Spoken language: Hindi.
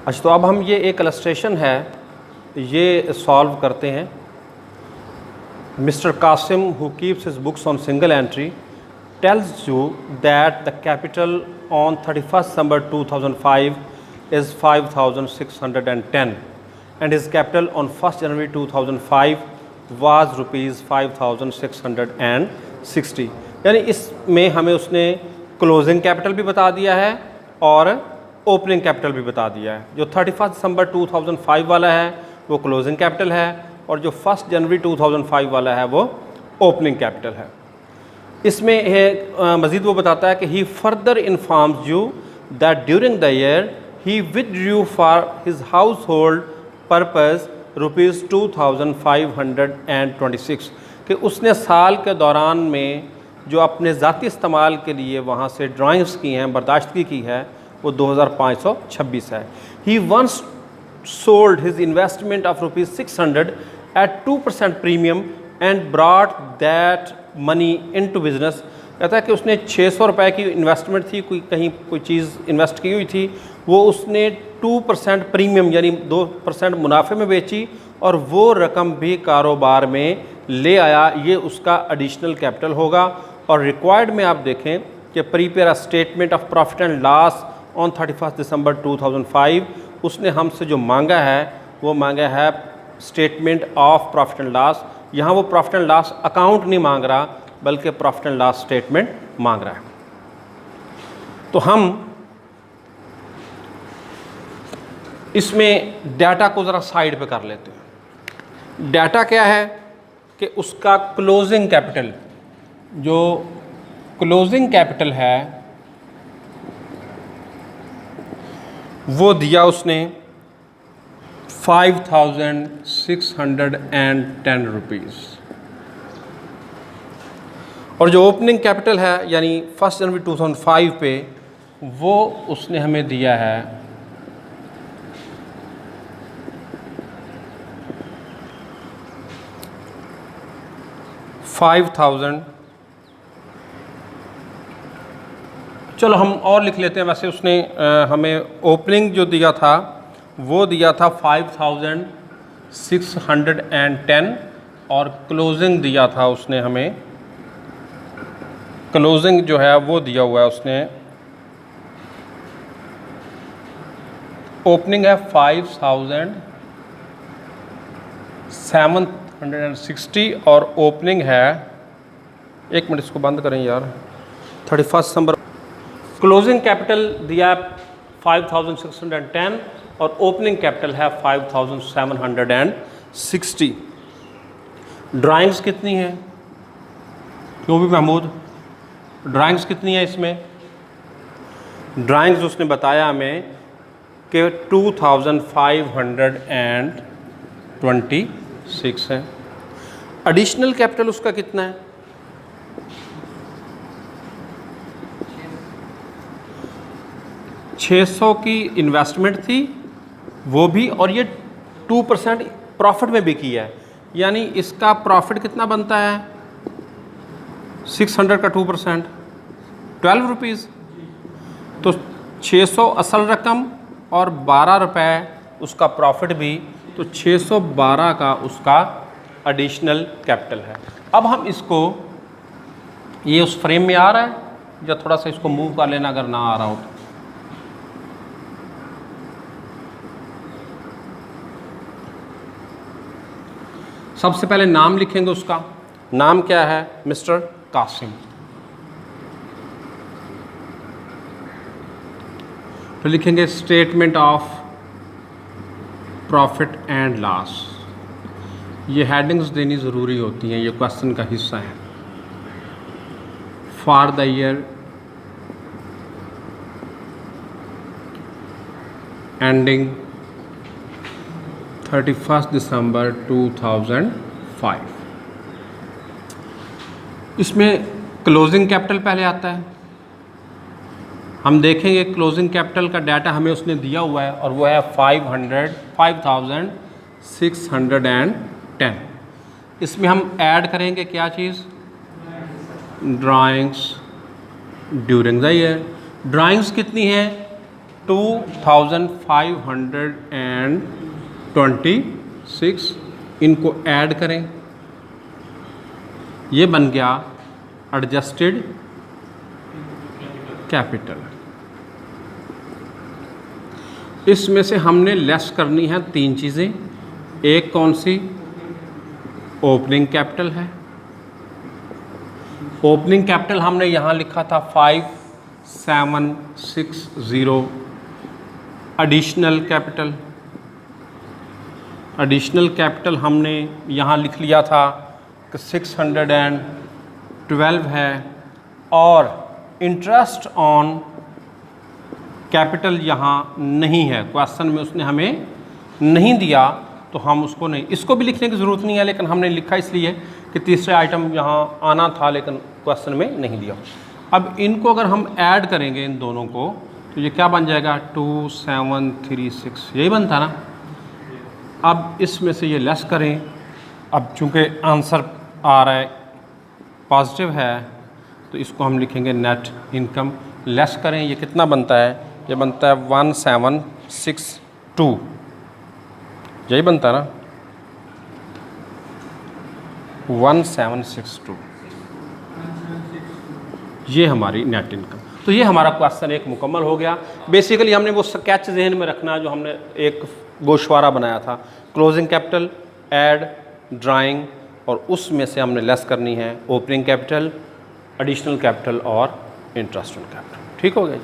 अच्छा, तो अब हम ये एक इलस्ट्रेशन है ये सॉल्व करते हैं। Mister Qasim who keeps his books on single entry tells you that the capital on 31st December 2005 is 5,610 and his capital on 1st January 2005 was rupees 5,660। यानी इसमें हमें उसने क्लोजिंग कैपिटल भी बता दिया है और ओपनिंग कैपिटल भी बता दिया है। जो 31 दिसंबर 2005 वाला है वो क्लोजिंग कैपिटल है और जो 1 जनवरी 2005 वाला है वो ओपनिंग कैपिटल है। इसमें है मज़ीद वो बताता है कि he further informs you that during the year he withdrew for his household purpose ₹2526 कि उसने साल के दौरान में जो अपने ज़ाती इस्तेमाल के लिए वहाँ से ड्राइंग्स की हैं, बर्दाश्तगी की है, वो 2526 है। He once sold his investment of ₹600 at 2% premium and brought that money into business. कहता है कि उसने 600 रुपये की इन्वेस्टमेंट थी, कोई चीज़ इन्वेस्ट की हुई थी, वो उसने 2% प्रीमियम यानी 2% मुनाफे में बेची और वो रकम भी कारोबार में ले आया। ये उसका एडिशनल कैपिटल होगा। और रिक्वायर्ड में आप देखें कि prepare a statement of profit and loss on 31 दिसंबर 2005। उसने हमसे जो मांगा है वो मांगा है statement of profit and loss. यहाँ वो प्रॉफिट एंड लॉस अकाउंट नहीं मांग रहा बल्कि प्रॉफिट एंड लॉस स्टेटमेंट मांग रहा है। तो हम इसमें डाटा को ज़रा साइड पे कर लेते हैं। डाटा क्या है कि उसका क्लोजिंग कैपिटल, जो क्लोजिंग कैपिटल है वो दिया उसने 5,610 रुपीज़ और जो ओपनिंग कैपिटल है यानी 1 जनवरी 2005 पे वो उसने हमें दिया है 5,000। चलो हम और लिख लेते हैं। वैसे उसने हमें ओपनिंग जो दिया था वो दिया था 5,610 और क्लोजिंग दिया था उसने हमें, क्लोजिंग जो है वो दिया हुआ है उसने, ओपनिंग है 5,760 और ओपनिंग है, एक मिनट इसको बंद करें यार, 31 दिसंबर। क्लोजिंग कैपिटल दिया 5,610 और ओपनिंग कैपिटल है 5,760। ड्राइंग्स कितनी है क्यों भी महमूद, ड्राइंग्स कितनी है इसमें? ड्राइंग्स उसने बताया हमें कि 2,526 है। एडिशनल कैपिटल उसका कितना है? 600 की इन्वेस्टमेंट थी वो भी, और ये 2% प्रॉफिट में भी किया है, यानी इसका प्रॉफिट कितना बनता है? 600 का 2% 12 रुपीज़। तो 600 असल रकम और 12 रुपये उसका प्रॉफिट भी, तो 612 का उसका एडिशनल कैपिटल है। अब हम इसको, ये उस फ्रेम में आ रहा है या थोड़ा सा इसको मूव कर लेना अगर ना आ रहा हो तो। सबसे पहले नाम लिखेंगे उसका, नाम क्या है? मिस्टर कासिम। तो लिखेंगे statement of profit and loss. ये हेडिंग्स देनी ज़रूरी होती हैं, ये क्वेश्चन का हिस्सा है। फॉर द ईयर एंडिंग 31 दिसंबर 2005। इसमें क्लोजिंग कैपिटल पहले आता है। हम देखेंगे क्लोजिंग कैपिटल का डाटा हमें उसने दिया हुआ है और वो है 5,610। इसमें हम ऐड करेंगे क्या चीज़? Drawings during the year. Drawings कितनी हैं? 2526, इनको ऐड करें, ये बन गया एडजस्टेड कैपिटल। इसमें से हमने लेस करनी है 3 चीज़ें। एक कौन सी? ओपनिंग कैपिटल है। ओपनिंग कैपिटल हमने यहाँ लिखा था 5760। एडिशनल कैपिटल हमने यहाँ लिख लिया था कि 612 है। और इंटरेस्ट ऑन कैपिटल यहाँ नहीं है, क्वेश्चन में उसने हमें नहीं दिया, तो हम उसको नहीं, इसको भी लिखने की ज़रूरत नहीं है, लेकिन हमने लिखा इसलिए कि तीसरे आइटम यहाँ आना था लेकिन क्वेश्चन में नहीं दिया। अब इनको अगर हम ऐड करेंगे इन दोनों को, तो ये क्या बन जाएगा? 2736, यही बनता ना। अब इसमें से ये लेस करें। अब चूँकि आंसर आ रहा है पॉजिटिव है, तो इसको हम लिखेंगे नेट इनकम। लेस करें, ये कितना बनता है? ये बनता है 1762, यही बनता है ना, 1762। ये हमारी नेट इनकम। तो ये हमारा क्वेश्चन एक मुकम्मल हो गया। बेसिकली हमने वो स्केच जहन में रखना जो हमने एक गोशवारा बनाया था, क्लोजिंग कैपिटल, ऐड, ड्राइंग, और उसमें से हमने लेस करनी है ओपनिंग कैपिटल, एडिशनल कैपिटल और इंटरेस्ट ऑन कैपिटल। ठीक हो गया जी।